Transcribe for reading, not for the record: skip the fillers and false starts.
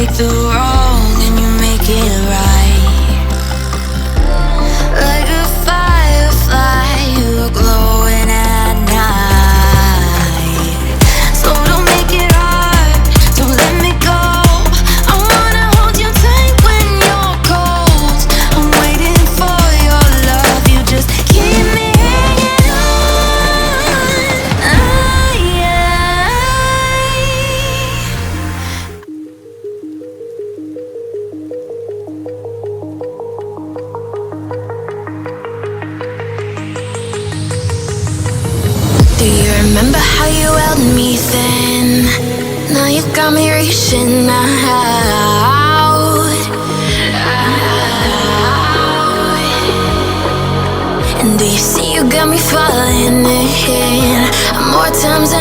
take the wrong and you make it right. Like a firefly, you are glowing at night. So don't make it hard, don't let me go. I wanna hold you tight when you're cold. I'm waiting for your love, you just keep me hanging on. Do you remember how you held me then? Now you got me reaching out. And do you see you got me falling in more times than